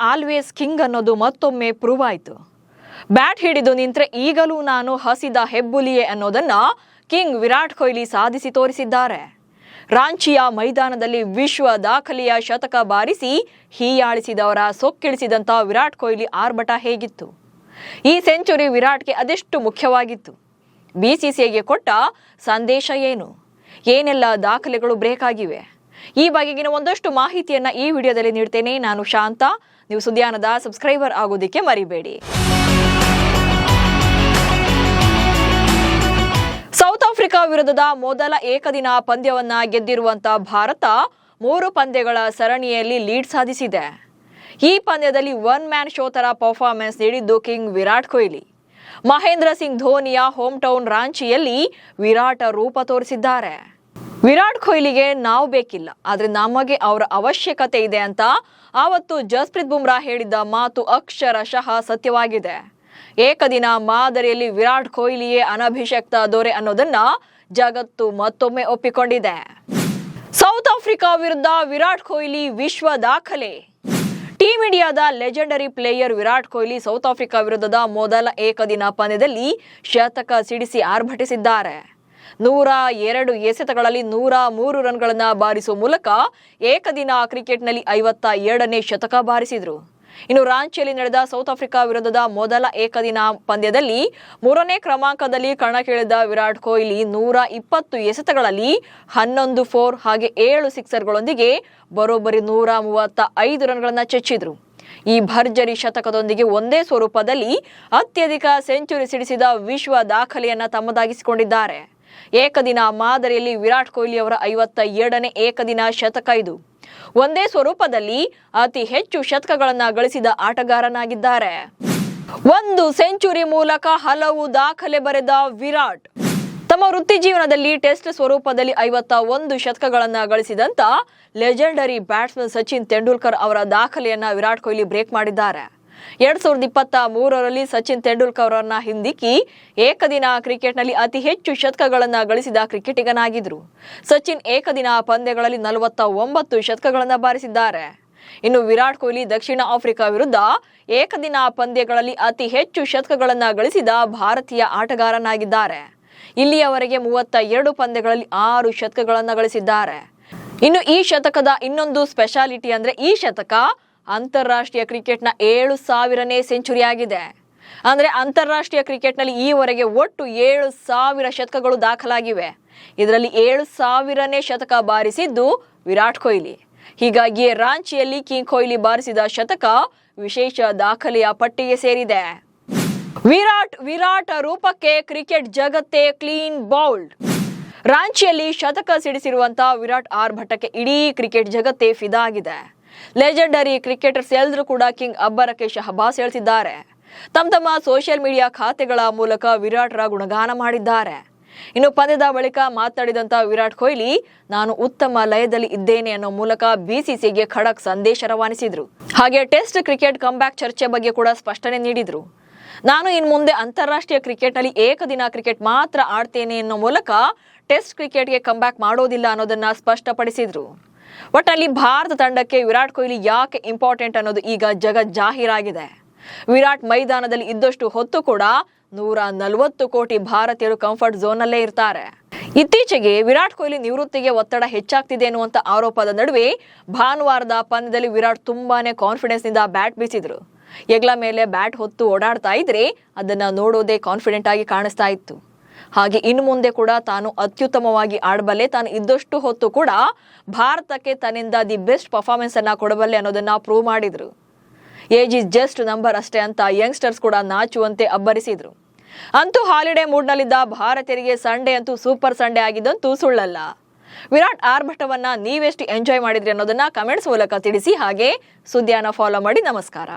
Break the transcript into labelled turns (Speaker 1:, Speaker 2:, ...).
Speaker 1: Always king ಅನ್ನೋದು ಮತ್ತೊಮ್ಮೆ prove ಆಯಿತು. ಬ್ಯಾಟ್ ಹಿಡಿದು ನಿಂತ್ರೆ ಈಗಲೂ ನಾನು ಹಸಿದ ಹೆಬ್ಬುಲಿಯೇ ಅನ್ನೋದನ್ನ ಕಿಂಗ್ ವಿರಾಟ್ ಕೊಹ್ಲಿ ಸಾಧಿಸಿ ತೋರಿಸಿದ್ದಾರೆ. ರಾಂಚಿಯ ಮೈದಾನದಲ್ಲಿ ವಿಶ್ವ ದಾಖಲೆಯ ಶತಕ ಬಾರಿಸಿ ಹೀಯಾಳಿಸಿದವರ ಸೊಕ್ಕಿಳಿಸಿದಂಥ ವಿರಾಟ್ ಕೊಹ್ಲಿ ಆರ್ಭಟ ಹೇಗಿತ್ತು? ಈ ಸೆಂಚುರಿ ವಿರಾಟ್ಗೆ ಅದೆಷ್ಟು ಮುಖ್ಯವಾಗಿತ್ತು? ಬಿಸಿಸಿಐಗೆ ಕೊಟ್ಟ ಸಂದೇಶ ಏನು? ಏನೆಲ್ಲ ದಾಖಲೆಗಳು ಬ್ರೇಕ್ ಆಗಿವೆ? ಈ ಬಗೆಗಿನ ಒಂದಷ್ಟು ಮಾಹಿತಿಯನ್ನ ಈ ವಿಡಿಯೋದಲ್ಲಿ ನೀಡ್ತೇನೆ. ನಾನು ಶಾಂತ. ನೀವು ಸುದ್ಯಾನದ ಸಬ್ಸ್ಕ್ರೈಬರ್ ಆಗೋದಕ್ಕೆ ಮರಿಬೇಡಿ. ಸೌತ್ ಆಫ್ರಿಕಾ ವಿರುದ್ಧದ ಮೊದಲ ಏಕದಿನ ಪಂದ್ಯವನ್ನ ಗೆದ್ದಿರುವಂತ ಭಾರತ 3 ಪಂದ್ಯಗಳ ಸರಣಿಯಲ್ಲಿ ಲೀಡ್ ಸಾಧಿಸಿದೆ. ಈ ಪಂದ್ಯದಲ್ಲಿ ಒನ್ ಮ್ಯಾನ್ ಶೋ ತರ ಪರ್ಫಾರ್ಮೆನ್ಸ್ ನೀಡಿದ್ದು ಕಿಂಗ್ ವಿರಾಟ್ ಕೊಹ್ಲಿ. ಮಹೇಂದ್ರ ಸಿಂಗ್ ಧೋನಿಯ ಹೋಮ್ ಟೌನ್ ರಾಂಚಿಯಲ್ಲಿ ವಿರಾಟ ರೂಪ ತೋರಿಸಿದ್ದಾರೆ. ವಿರಾಟ್ ಕೊಹ್ಲಿಗೆ ನಾವು ಬೇಕಿಲ್ಲ, ಆದ್ರೆ ನಮಗೆ ಅವರ ಅವಶ್ಯಕತೆ ಇದೆ ಅಂತ ಆವತ್ತು ಜಸ್ಪ್ರೀತ್ ಬುಮ್ರಾ ಹೇಳಿದ್ದ ಮಾತು ಅಕ್ಷರಶಃ ಸತ್ಯವಾಗಿದೆ. ಏಕದಿನ ಮಾದರಿಯಲ್ಲಿ ವಿರಾಟ್ ಕೊಹ್ಲಿಯೇ ಅನಭಿಷಕ್ತ ದೊರೆ ಅನ್ನೋದನ್ನ ಜಗತ್ತು ಮತ್ತೊಮ್ಮೆ ಒಪ್ಪಿಕೊಂಡಿದೆ. ಸೌತ್ ಆಫ್ರಿಕಾ ವಿರುದ್ಧ ವಿರಾಟ್ ಕೊಹ್ಲಿ ವಿಶ್ವ ದಾಖಲೆ. ಟೀಮ್ ಇಂಡಿಯಾದ legendary player Virat Kohli south Africa ವಿರುದ್ಧದ ಮೊದಲ ಏಕದಿನ ಪಂದ್ಯದಲ್ಲಿ ಶತಕ ಸಿಡಿಸಿ ಆರ್ಭಟಿಸಿದ್ದಾರೆ. 102 ಎಸೆತಗಳಲ್ಲಿ 103 ರನ್ಗಳನ್ನ ಬಾರಿಸುವ ಮೂಲಕ ಏಕದಿನ ಕ್ರಿಕೆಟ್ನಲ್ಲಿ 52ನೇ ಶತಕ ಬಾರಿಸಿದ್ರು. ಇನ್ನು ರಾಂಚಿಯಲ್ಲಿ ನಡೆದ ಸೌತ್ ಆಫ್ರಿಕಾ ವಿರುದ್ಧದ ಮೊದಲ ಏಕದಿನ ಪಂದ್ಯದಲ್ಲಿ 3ನೇ ಕ್ರಮಾಂಕದಲ್ಲಿ ಕಣಕ್ಕಿಳಿದ ವಿರಾಟ್ ಕೊಹ್ಲಿ 120 ಎಸೆತಗಳಲ್ಲಿ 11 4 ಹಾಗೆ 7 ಸಿಕ್ಸರ್ಗಳೊಂದಿಗೆ ಬರೋಬ್ಬರಿ 135 ರನ್ಗಳನ್ನ ಚೆಚ್ಚಿದ್ರು. ಈ ಭರ್ಜರಿ ಶತಕದೊಂದಿಗೆ ಒಂದೇ ಸ್ವರೂಪದಲ್ಲಿ ಅತ್ಯಧಿಕ ಸೆಂಚುರಿ ಸಿಡಿಸಿದ ವಿಶ್ವ ದಾಖಲೆಯನ್ನ ತಮ್ಮದಾಗಿಸಿಕೊಂಡಿದ್ದಾರೆ. ಏಕದಿನ ಮಾದರಿಯಲ್ಲಿ ವಿರಾಟ್ ಕೊಹ್ಲಿ ಅವರ 57ನೇ ಏಕದಿನ ಶತಕ ಇದು. ಒಂದೇ ಸ್ವರೂಪದಲ್ಲಿ ಅತಿ ಹೆಚ್ಚು ಶತಕಗಳನ್ನ ಗಳಿಸಿದ ಆಟಗಾರನಾಗಿದ್ದಾರೆ. ಒಂದು ಸೆಂಚುರಿ ಮೂಲಕ ಹಲವು ದಾಖಲೆ ಬರೆದ ವಿರಾಟ್ ತಮ್ಮ ವೃತ್ತಿ ಜೀವನದಲ್ಲಿ ಟೆಸ್ಟ್ ಸ್ವರೂಪದಲ್ಲಿ 51 ಶತಕಗಳನ್ನ ಗಳಿಸಿದಂತ ಲೆಜೆಂಡರಿ ಬ್ಯಾಟ್ಸ್ಮನ್ ಸಚಿನ್ ತೆಂಡೂಲ್ಕರ್ ಅವರ ದಾಖಲೆಯನ್ನ ವಿರಾಟ್ ಕೊಹ್ಲಿ ಬ್ರೇಕ್ ಮಾಡಿದ್ದಾರೆ. 2023ರಲ್ಲಿ ಸಚಿನ್ ತೆಂಡೂಲ್ಕರ್ ಅವರನ್ನ ಹಿಂದಿಕ್ಕಿ ಏಕದಿನ ಕ್ರಿಕೆಟ್ನಲ್ಲಿ ಅತಿ ಹೆಚ್ಚು ಶತಕಗಳನ್ನ ಗಳಿಸಿದ ಕ್ರಿಕೆಟಿಗನಾಗಿದ್ರು. ಸಚಿನ್ ಏಕದಿನ ಪಂದ್ಯಗಳಲ್ಲಿ 49 ಶತಕಗಳನ್ನ ಬಾರಿಸಿದ್ದಾರೆ. ಇನ್ನು ವಿರಾಟ್ ಕೊಹ್ಲಿ ದಕ್ಷಿಣ ಆಫ್ರಿಕಾ ವಿರುದ್ಧ ಏಕದಿನ ಪಂದ್ಯಗಳಲ್ಲಿ ಅತಿ ಹೆಚ್ಚು ಶತಕಗಳನ್ನ ಗಳಿಸಿದ ಭಾರತೀಯ ಆಟಗಾರನಾಗಿದ್ದಾರೆ. ಇಲ್ಲಿಯವರೆಗೆ 32 ಪಂದ್ಯಗಳಲ್ಲಿ 6 ಶತಕಗಳನ್ನ ಗಳಿಸಿದ್ದಾರೆ. ಇನ್ನು ಈ ಶತಕದ ಇನ್ನೊಂದು ಸ್ಪೆಷಾಲಿಟಿ ಅಂದ್ರೆ ಈ ಶತಕ ಅಂತಾರಾಷ್ಟ್ರೀಯ ಕ್ರಿಕೆಟ್ನ 7000ನೇ ಸೆಂಚುರಿ ಆಗಿದೆ. ಅಂದ್ರೆ ಅಂತಾರಾಷ್ಟ್ರೀಯ ಕ್ರಿಕೆಟ್ನಲ್ಲಿ ಈವರೆಗೆ ಒಟ್ಟು 7000 ಶತಕಗಳು ದಾಖಲಾಗಿವೆ. ಇದರಲ್ಲಿ 7000ನೇ ಶತಕ ಬಾರಿಸಿದ್ದು ವಿರಾಟ್ ಕೊಹ್ಲಿ. ಹೀಗಾಗಿ ರಾಂಚಿಯಲ್ಲಿ ಕಿಂಗ್ ಕೊಹ್ಲಿ ಬಾರಿಸಿದ ಶತಕ ವಿಶೇಷ ದಾಖಲೆಯ ಪಟ್ಟಿಗೆ ಸೇರಿದೆ. ವಿರಾಟ್ ರೂಪಕ್ಕೆ ಕ್ರಿಕೆಟ್ ಜಗತ್ತೇ ಕ್ಲೀನ್ ಬೌಲ್ಡ್. ರಾಂಚಿಯಲ್ಲಿ ಶತಕ ಸಿಡಿಸಿರುವಂತ ವಿರಾಟ್ ಆರ್ಭಟಕ್ಕೆ ಇಡೀ ಕ್ರಿಕೆಟ್ ಜಗತ್ತೇ ಫಿದಾ ಆಗಿದೆ. ಲೆಜೆಂಡರಿ ಕ್ರಿಕೆಟರ್ಸ್ ಎಲ್ಲರೂ ಕೂಡ ಕಿಂಗ್ ಅಬ್ಬರಕ್ಕೆ ಶಹಬಾಸ್ ಹೇಳ್ತಿದ್ದಾರೆ. ತಮ್ಮ ಸೋಷಿಯಲ್ ಮೀಡಿಯಾ ಖಾತೆಗಳ ಮೂಲಕ ವಿರಾಟ್ರ ಗುಣಗಾನ ಮಾಡಿದ್ದಾರೆ. ಇನ್ನು ಪಂದ್ಯದ ಬಳಿಕ ಮಾತನಾಡಿದಂತ ವಿರಾಟ್ ಕೊಹ್ಲಿ, ನಾನು ಉತ್ತಮ ಲಯದಲ್ಲಿ ಇದ್ದೇನೆ ಅನ್ನೋ ಮೂಲಕ ಬಿಸಿಸಿಐಗೆ ಖಡಕ್ ಸಂದೇಶ ರವಾನಿಸಿದ್ರು. ಹಾಗೆ ಟೆಸ್ಟ್ ಕ್ರಿಕೆಟ್ ಕಂಬ್ಯಾಕ್ ಚರ್ಚೆ ಬಗ್ಗೆ ಕೂಡ ಸ್ಪಷ್ಟನೆ ನೀಡಿದ್ರು. ನಾನು ಇನ್ನು ಮುಂದೆ ಅಂತಾರಾಷ್ಟ್ರೀಯ ಕ್ರಿಕೆಟ್ನಲ್ಲಿ ಏಕದಿನ ಕ್ರಿಕೆಟ್ ಮಾತ್ರ ಆಡ್ತೇನೆ ಅನ್ನೋ ಮೂಲಕ ಟೆಸ್ಟ್ ಕ್ರಿಕೆಟ್ಗೆ ಕಂಬ್ಯಾಕ್ ಮಾಡೋದಿಲ್ಲ ಅನ್ನೋದನ್ನ ಸ್ಪಷ್ಟಪಡಿಸಿದ್ರು. ಒಟ್ಟಲ್ಲಿ ಭಾರತ ತಂಡಕ್ಕೆ ವಿರಾಟ್ ಕೊಹ್ಲಿ ಯಾಕೆ ಇಂಪಾರ್ಟೆಂಟ್ ಅನ್ನೋದು ಈಗ ಜಾಹೀರಾಗಿದೆ. ವಿರಾಟ್ ಮೈದಾನದಲ್ಲಿ ಇದ್ದಷ್ಟು ಹೊತ್ತು ಕೂಡ 140 ಕೋಟಿ ಭಾರತೀಯರು ಕಂಫರ್ಟ್ ಝೋನ್ ನಲ್ಲೇ ಇರ್ತಾರೆ. ಇತ್ತೀಚೆಗೆ ವಿರಾಟ್ ಕೊಹ್ಲಿ ನಿವೃತ್ತಿಗೆ ಒತ್ತಡ ಹೆಚ್ಚಾಗ್ತಿದೆ ಅನ್ನುವಂತ ಆರೋಪದ ನಡುವೆ ಭಾನುವಾರದ ಪಂದ್ಯದಲ್ಲಿ ವಿರಾಟ್ ತುಂಬಾನೇ ಕಾನ್ಫಿಡೆನ್ಸ್ ನಿಂದ ಬ್ಯಾಟ್ ಬೀಸಿದ್ರು. ಹೆಗ್ಲ ಮೇಲೆ ಬ್ಯಾಟ್ ಹೊತ್ತು ಓಡಾಡ್ತಾ ಇದ್ರೆ ಅದನ್ನ ನೋಡೋದೇ ಕಾನ್ಫಿಡೆಂಟ್ ಆಗಿ ಕಾಣಿಸ್ತಾ ಇತ್ತು. ಹಾಗೆ ಇನ್ನು ಮುಂದೆ ಕೂಡ ತಾನು ಅತ್ಯುತ್ತಮವಾಗಿ ಆಡಬಲ್ಲೆ, ತಾನು ಇದ್ದಷ್ಟು ಹೊತ್ತು ಕೂಡ ಭಾರತಕ್ಕೆ ತನ್ನಿಂದ ದಿ ಬೆಸ್ಟ್ ಪರ್ಫಾರ್ಮೆನ್ಸ್ ಅನ್ನ ಕೊಡಬಲ್ಲೆ ಅನ್ನೋದನ್ನ ಪ್ರೂವ್ ಮಾಡಿದ್ರು. ಏಜ್ ಇಸ್ ಜಸ್ಟ್ ನಂಬರ್ ಅಷ್ಟೇ ಅಂತ ಯಂಗ್ಸ್ಟರ್ಸ್ ಕೂಡ ನಾಚುವಂತೆ ಅಬ್ಬರಿಸಿದ್ರು. ಅಂತೂ ಹಾಲಿಡೇ ಮೂಡ್ನಲ್ಲಿದ್ದ ಭಾರತೀಯರಿಗೆ ಸಂಡೇ ಅಂತೂ ಸೂಪರ್ ಸಂಡೇ ಆಗಿದ್ದಂತೂ ಸುಳ್ಳಲ್ಲ. ವಿರಾಟ್ ಆರ್ಭಟವನ್ನ ನೀವೆಷ್ಟು ಎಂಜಾಯ್ ಮಾಡಿದ್ರಿ ಅನ್ನೋದನ್ನ ಕಮೆಂಟ್ಸ್ ಮೂಲಕ ತಿಳಿಸಿ. ಹಾಗೆ ಸುದ್ದಿಯನ್ನ ಫಾಲೋ ಮಾಡಿ. ನಮಸ್ಕಾರ.